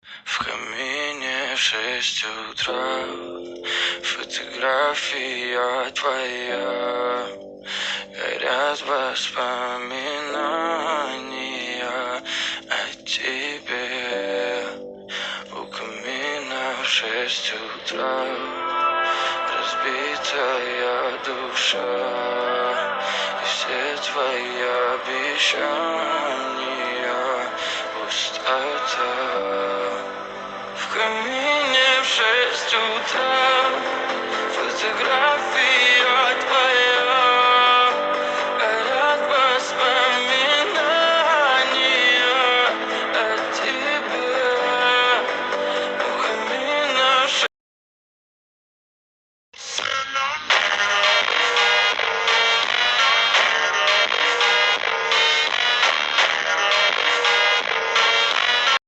В камине в 6 утра фотография твоя. Горят воспоминания о тебе. У камина в 6 утра разбитая душа. И все твои обещания пустота. В камине в 6 утра фотографии